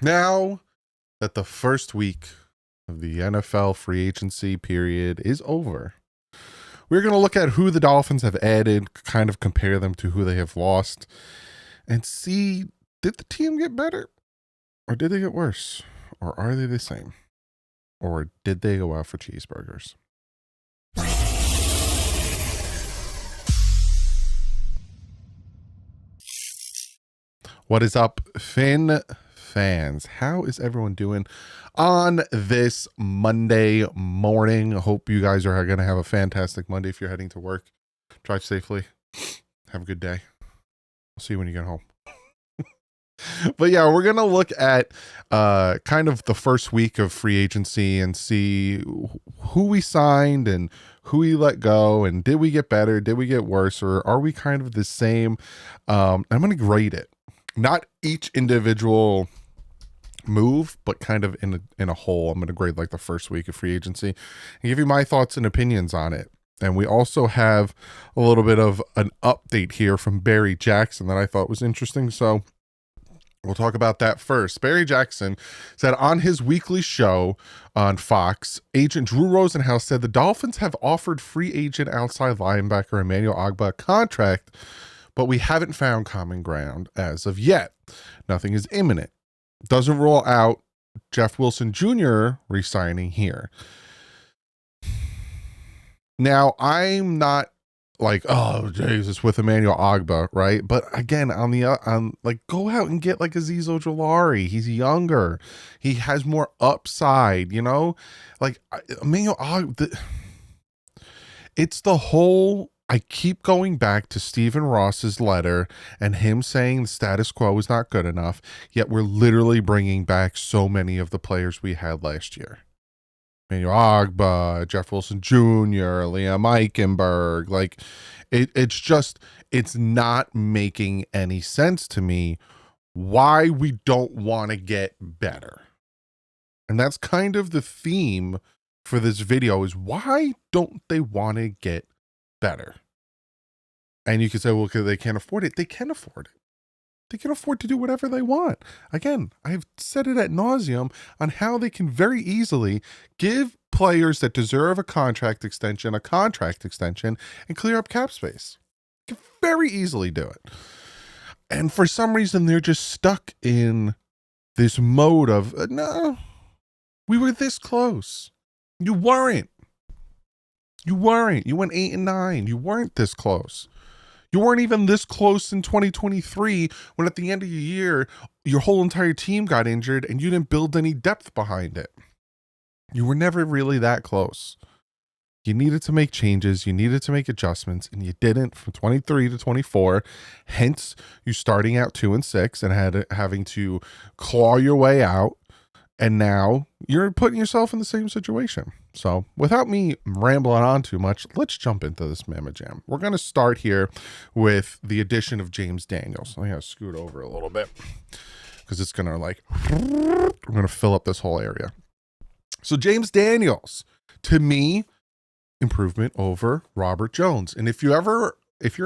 Now that the first week of the NFL free agency period is over, we're going to look at who the Dolphins have added, kind of compare them to who they have lost, and see, did the team get better? Or did they get worse? Or are they the same? Or did they go out for cheeseburgers? What is up, Finn fans? How is everyone doing on this Monday morning? Hope you guys are going to have a fantastic Monday if you're heading to work. Drive safely. Have a good day. I'll see you when you get home. But yeah, we're going to look at kind of the first week of free agency and see who we signed and who we let go, and did we get better? Did we get worse? Or are we kind of the same? I'm going to grade it. Not each individual move, but kind of in a whole. I'm going to grade like the first week of free agency and give you my thoughts and opinions on it. And we also have a little bit of an update here from Barry Jackson that I thought was interesting. So we'll talk about that first. Barry Jackson said on his weekly show on Fox, agent Drew Rosenhaus said the Dolphins have offered free agent outside linebacker Emmanuel Ogbah a contract, but we haven't found common ground as of yet. Nothing is imminent. Doesn't rule out Jeff Wilson Jr. re-signing here. Now, I'm not like, oh Jesus, with Emmanuel Ogbah, right? But again, on like, go out and get like Azeez Ojulari. He's younger, he has more upside, you know. Like Emmanuel Ogbah, it's the whole. I keep going back to Stephen Ross's letter and him saying the status quo is not good enough. Yet we're literally bringing back so many of the players we had last year. Emmanuel Ogbah, Jeff Wilson Jr., Liam Eichenberg. Like, it's not making any sense to me why we don't want to get better. And that's kind of the theme for this video, is why don't they want to get better? And you can say, well, because they can't afford it. They can afford it. They can afford to do whatever they want. Again, I've said it ad nauseum on how they can very easily give players that deserve a contract extension and clear up cap space. They can very easily do it. And for some reason, they're just stuck in this mode of, no, we were this close. You weren't. You weren't. You went 8-9. You weren't this close. You weren't even this close in 2023 when at the end of the year, your whole entire team got injured and you didn't build any depth behind it. You were never really that close. You needed to make changes. You needed to make adjustments, and you didn't from 23 to 24. Hence, you starting out 2-6 and having to claw your way out. And now you're putting yourself in the same situation. So without me rambling on too much, let's jump into this Mamma Jam. We're going to start here with the addition of James Daniels. I'm going to scoot over a little bit because it's going to we're going to fill up this whole area. So James Daniels, to me, improvement over Robert Jones. And if you're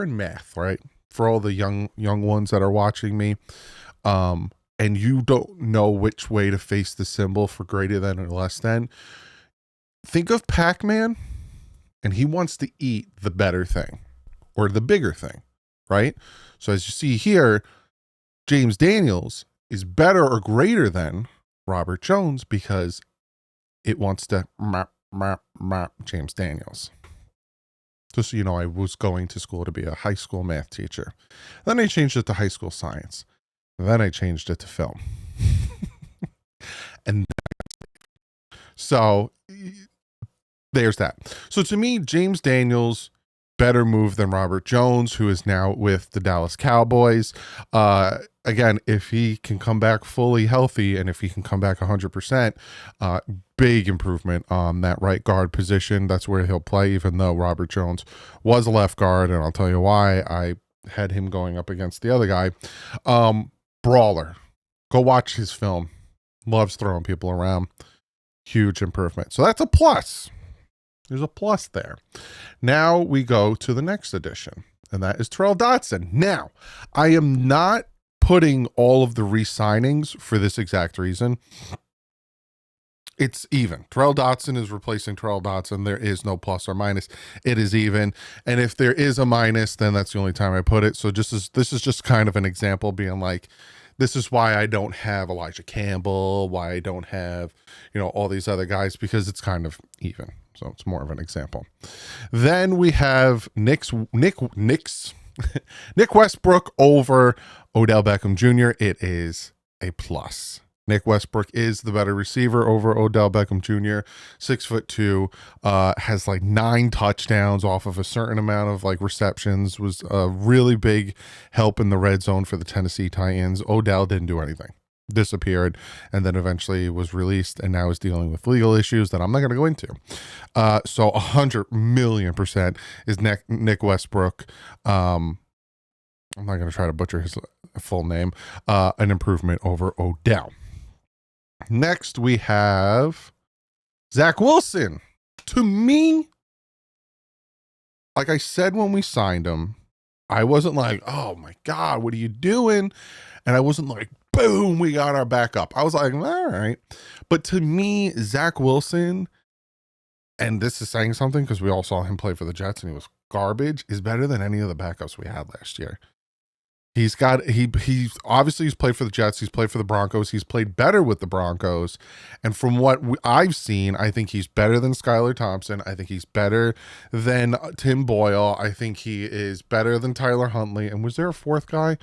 in math, right, for all the young ones that are watching me, and you don't know which way to face the symbol for greater than or less than, think of Pac-Man, and he wants to eat the better thing or the bigger thing, right? So as you see here, James Daniels is better or greater than Robert Jones because it wants to map James Daniels. Just so you know, I was going to school to be a high school math teacher. Then I changed it to high school science. Then I changed it to film. And so there's that. So to me, James Daniels, better move than Robert Jones, who is now with the Dallas Cowboys. Again, if he can come back fully healthy and if he can come back 100%, big improvement on that right guard position. That's where he'll play, even though Robert Jones was a left guard. And I'll tell you why I had him going up against the other guy. Brawler. Go watch his film. Loves throwing people around. Huge improvement. So that's a plus. There's a plus there. Now we go to the next edition, and that is Terrell Dotson. Now, I am not putting all of the re-signings for this exact reason. It's even. Terrell Dotson is replacing Terrell Dotson. There is no plus or minus. It is even. And if there is a minus, then that's the only time I put it. So this is just kind of an example, being like, this is why I don't have Elijah Campbell, why I don't have, all these other guys, because it's kind of even. So it's more of an example. Then we have Nick Westbrook over Odell Beckham Jr. It is a plus. Nick Westbrook is the better receiver over Odell Beckham Jr. 6'2", has like 9 touchdowns off of a certain amount of like receptions, was a really big help in the red zone for the Tennessee Titans. Odell didn't do anything, disappeared, and then eventually was released and now is dealing with legal issues that I'm not going to go into. So 100,000,000% is Nick Westbrook. I'm not going to try to butcher his full name. An improvement over Odell. Next, we have Zach Wilson. To me, like I said when we signed him, I wasn't like, oh my God, what are you doing? And I wasn't like, boom, we got our backup. I was like, all right. But to me, Zach Wilson, and this is saying something because we all saw him play for the Jets and he was garbage, is better than any of the backups we had last year. He's obviously he's played for the Jets. He's played for the Broncos. He's played better with the Broncos. And from what I've seen, I think he's better than Skylar Thompson. I think he's better than Tim Boyle. I think he is better than Tyler Huntley. And was there a fourth guy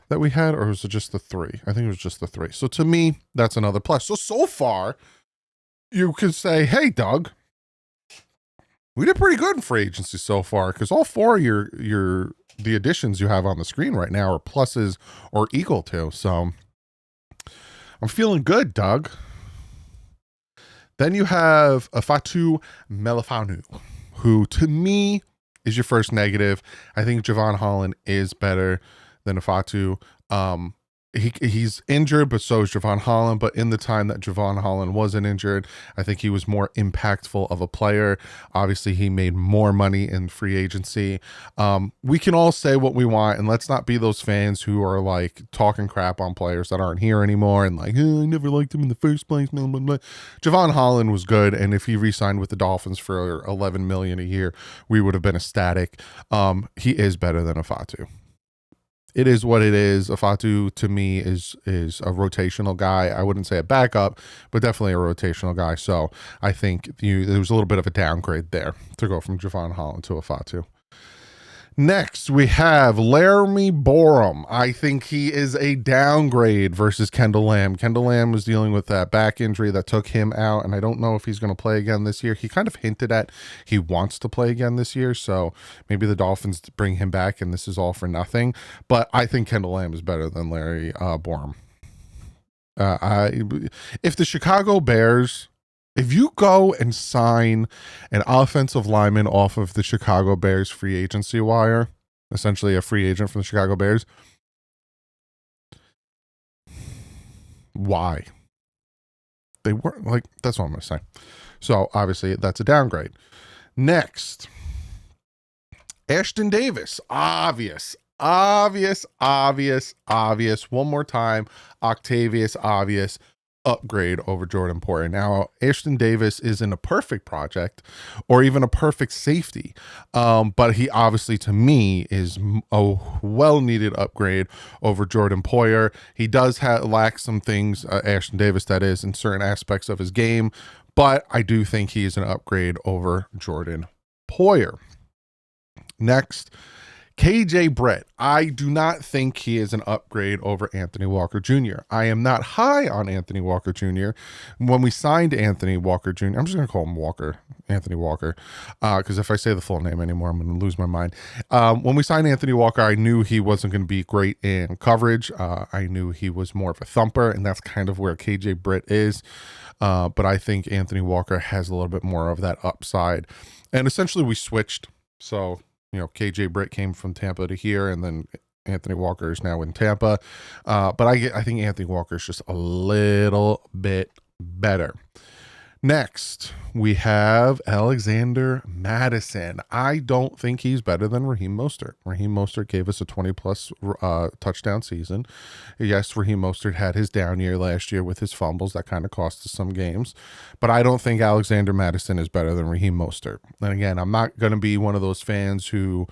that we had, or was it just the 3? I think it was just the 3. So to me, that's another plus. So far, you could say, hey, Doug, we did pretty good in free agency so far, because all 4 of the additions you have on the screen right now are pluses or equal to. So I'm feeling good, Doug. Then you have Fatu Melifonwu, who to me is your first negative. I think Javon Holland is better than Fatu. He's injured, but so is Javon Holland. But in the time that Javon Holland wasn't injured, I think he was more impactful of a player. Obviously, he made more money in free agency. We can all say what we want, and let's not be those fans who are like talking crap on players that aren't here anymore and like, I never liked him in the first place. Blah, blah, blah. Javon Holland was good, and if he re-signed with the Dolphins for $11 million a year, we would have been ecstatic. He is better than Fatu. It is what it is. Fatu to me is a rotational guy. I wouldn't say a backup, but definitely a rotational guy. So I think there was a little bit of a downgrade there to go from Javon Holland to Fatu. Next, we have Laramie Borum. I think he is a downgrade versus Kendall Lamb. Kendall Lamb was dealing with that back injury that took him out, and I don't know if he's going to play again this year. He kind of hinted at he wants to play again this year, so maybe the Dolphins bring him back, and this is all for nothing. But I think Kendall Lamb is better than Larry Borum. If the Chicago Bears... If you go and sign an offensive lineman off of the Chicago Bears free agency wire, essentially a free agent from the Chicago Bears, why? They weren't like, that's what I'm going to say. So obviously that's a downgrade. Next, Ashton Davis, obvious. One more time, Octavius, obvious. Upgrade over Jordan Poyer. Now, Ashton Davis isn't a perfect project or even a perfect safety, but he obviously, to me, is a well-needed upgrade over Jordan Poyer. He does lack some things, Ashton Davis, that is, in certain aspects of his game, but I do think he is an upgrade over Jordan Poyer. Next, KJ Britt. I do not think he is an upgrade over Anthony Walker Jr. I am not high on Anthony Walker Jr. When we signed Anthony Walker Jr., I'm just going to call him Anthony Walker, because if I say the full name anymore, I'm going to lose my mind. When we signed Anthony Walker, I knew he wasn't going to be great in coverage. I knew he was more of a thumper, and that's kind of where KJ Britt is. But I think Anthony Walker has a little bit more of that upside. And essentially we switched. So, KJ Britt came from Tampa to here, and then Anthony Walker is now in Tampa. But I think Anthony Walker is just a little bit better. Next, we have Alexander Madison. I don't think he's better than Raheem Mostert. Raheem Mostert gave us a 20-plus touchdown season. Yes, Raheem Mostert had his down year last year with his fumbles. That kind of cost us some games. But I don't think Alexander Madison is better than Raheem Mostert. And again, I'm not going to be one of those fans who,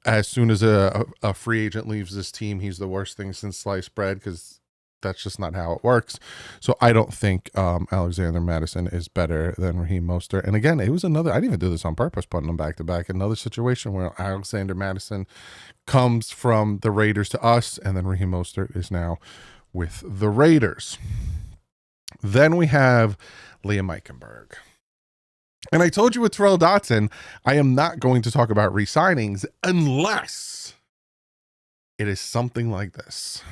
as soon as a free agent leaves this team, he's the worst thing since sliced bread, because that's just not how it works. So I don't think Alexander Madison is better than Raheem Mostert. And again, it was another, I didn't even do this on purpose, putting them back to back. Another situation where Alexander Madison comes from the Raiders to us, and then Raheem Mostert is now with the Raiders. Then we have Liam Eichenberg. And I told you with Terrell Dotson, I am not going to talk about re-signings unless it is something like this.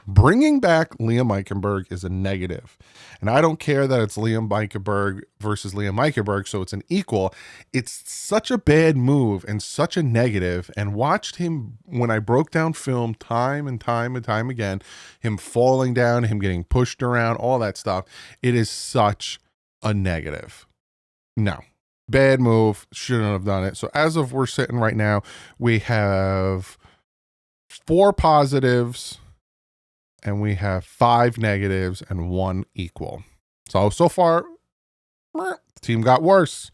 Bringing back Liam Eichenberg is a negative. And I don't care that it's Liam Eichenberg versus Liam Eichenberg, so it's an equal. It's such a bad move and such a negative. And watched him, when I broke down film time and time and time again, him falling down, him getting pushed around, all that stuff. It is such a negative. No. Bad move. Shouldn't have done it. So as of we're sitting right now, we have 4 positives, and we have 5 negatives and 1 equal. So far, the team got worse.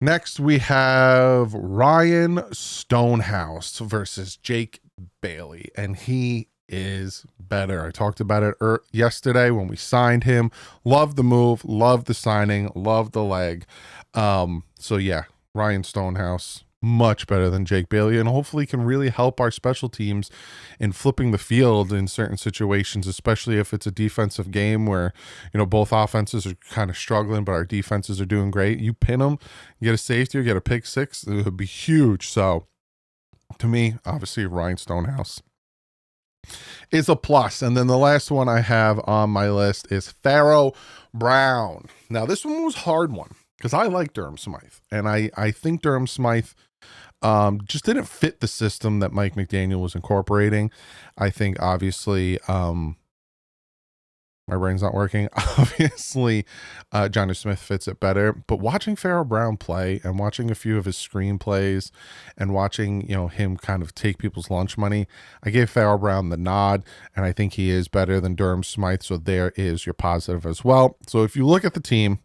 Next, we have Ryan Stonehouse versus Jake Bailey, and he is better. I talked about it yesterday when we signed him. Love the move, love the signing, love the leg. So yeah, Ryan Stonehouse, much better than Jake Bailey, and hopefully can really help our special teams in flipping the field in certain situations, especially if it's a defensive game where, you know, both offenses are kind of struggling, but our defenses are doing great. You pin them, you get a safety or get a pick six, it would be huge. So to me, obviously, Ryan Stonehouse is a plus. And then the last one I have on my list is Pharaoh Brown. Now, this one was a hard one because I like Durham Smythe, and I think Durham Smythe just didn't fit the system that Mike McDaniel was incorporating. I think obviously, my brain's not working. Obviously, Johnny Smith fits it better. But watching Pharaoh Brown play and watching a few of his screenplays and watching, you know, him kind of take people's lunch money, I gave Pharaoh Brown the nod, and I think he is better than Durham Smythe. So there is your positive as well. So if you look at the team,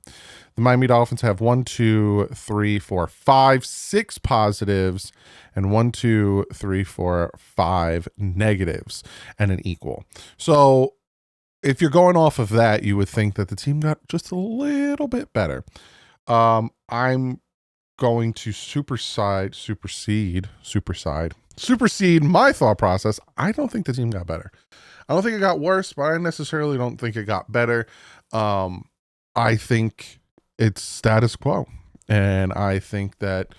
the Miami Dolphins have 1, 2, 3, 4, 5, 6 positives and 1, 2, 3, 4, 5 negatives and an equal. So if you're going off of that, you would think that the team got just a little bit better. I'm going to supersede my thought process. I don't think the team got better. I don't think it got worse, but I necessarily don't think it got better. I think it's status quo. And I think that,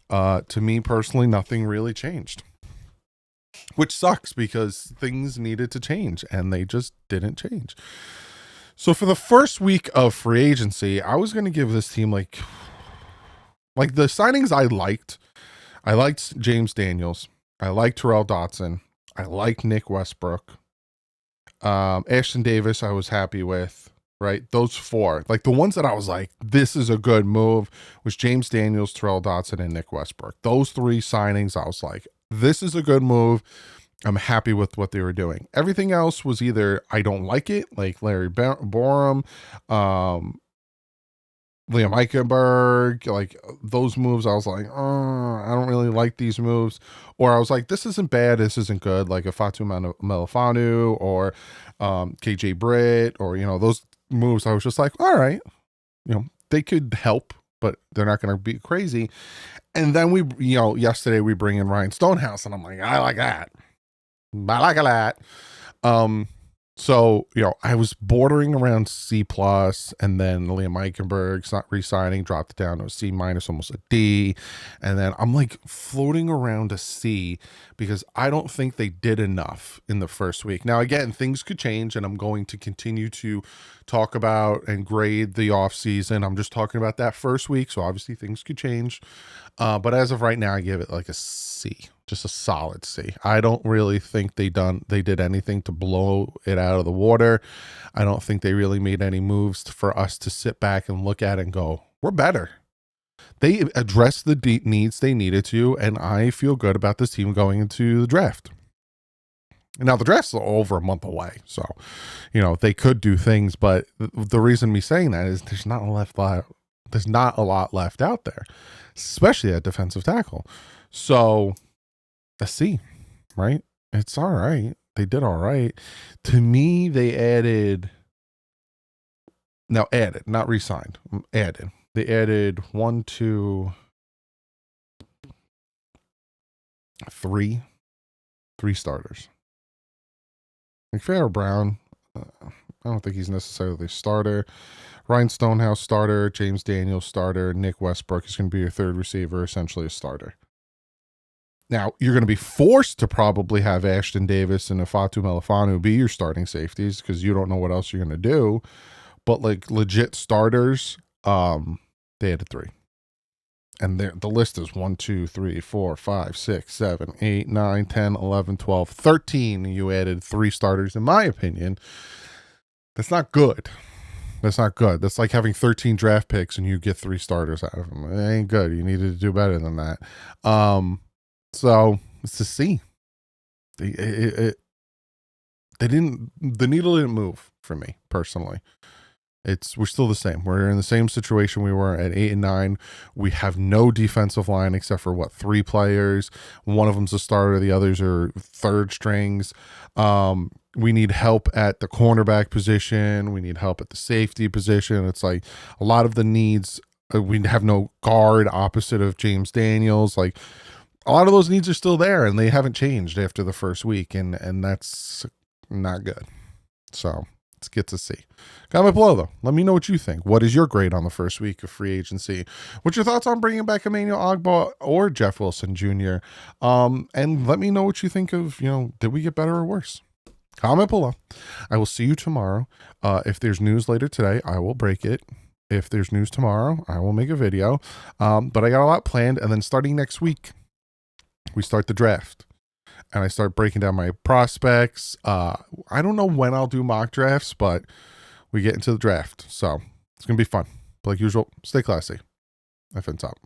to me personally, nothing really changed. Which sucks because things needed to change and they just didn't change. So for the first week of free agency, I was going to give this team like the signings I liked. I liked James Daniels. I liked Terrell Dotson. I liked Nick Westbrook. Ashton Davis, I was happy with. Right? Those 4, like the ones that I was like, this is a good move, was James Daniels, Terrell Dotson, and Nick Westbrook. Those 3 signings, I was like, this is a good move. I'm happy with what they were doing. Everything else was either I don't like it, like Larry Borum, Liam Eichenberg, like those moves, I was like, I don't really like these moves. Or I was like, this isn't bad, this isn't good, like a Fatu Melifanu or KJ Britt, or, you know, those moves, I was just like, all right, you know, they could help, but they're not going to be crazy. And then we, you know, yesterday we bring in Ryan Stonehouse, and I'm like, I like that. I like that. So, you know, I was bordering around C+, and then Liam Eichenberg's not re-signing, dropped it down to a C-, almost a D. And then I'm like floating around a C because I don't think they did enough in the first week. Now, again, things could change, and I'm going to continue to talk about and grade the off season. I'm just talking about that first week. So obviously things could change. But as of right now, I give it like a C. Just a solid C. I don't really think they did anything to blow it out of the water. I don't think they really made any moves for us to sit back and look at it and go, we're better. They addressed the needs they needed to, and I feel good about this team going into the draft. Now the draft's over a month away, so they could do things, but the reason me saying that is there's not a lot left out there, especially at defensive tackle. So a C, right? It's all right. They did all right. To me, they added, not re-signed, added. They added 1, 2, 3 starters. McFarland Brown, I don't think he's necessarily a starter. Ryan Stonehouse starter, James Daniels starter, Nick Westbrook is going to be your third receiver, essentially a starter. Now, you're going to be forced to probably have Ashton Davis and Ifeatu Melifonwu be your starting safeties because you don't know what else you're going to do. But like legit starters, they added 3. And the list is 1, 2, 3, 4, 5, 6, 7, 8, 9, 10, 11, 12, 13. You added 3 starters. In my opinion, that's not good. That's not good. That's like having 13 draft picks and you get 3 starters out of them. It ain't good. You needed to do better than that. So it's a C. The needle didn't move for me personally. We're still the same. We're in the same situation we were at 8 and 9. We have no defensive line except for 3 players. One of them's a starter. The others are third strings. We need help at the cornerback position. We need help at the safety position. It's like a lot of the needs. We have no guard opposite of James Daniels. Like a lot of those needs are still there and they haven't changed after the first week. And that's not good. So let's get to see. Comment below though. Let me know what you think. What is your grade on the first week of free agency? What's your thoughts on bringing back Emmanuel Ogbah or Jeff Wilson Jr.? And let me know what you think of, did we get better or worse? Comment below. I will see you tomorrow. If there's news later today, I will break it. If there's news tomorrow, I will make a video. But I got a lot planned. And then starting next week, we start the draft. And I start breaking down my prospects. I don't know when I'll do mock drafts, but we get into the draft. So it's going to be fun. But like usual, stay classy. FN top.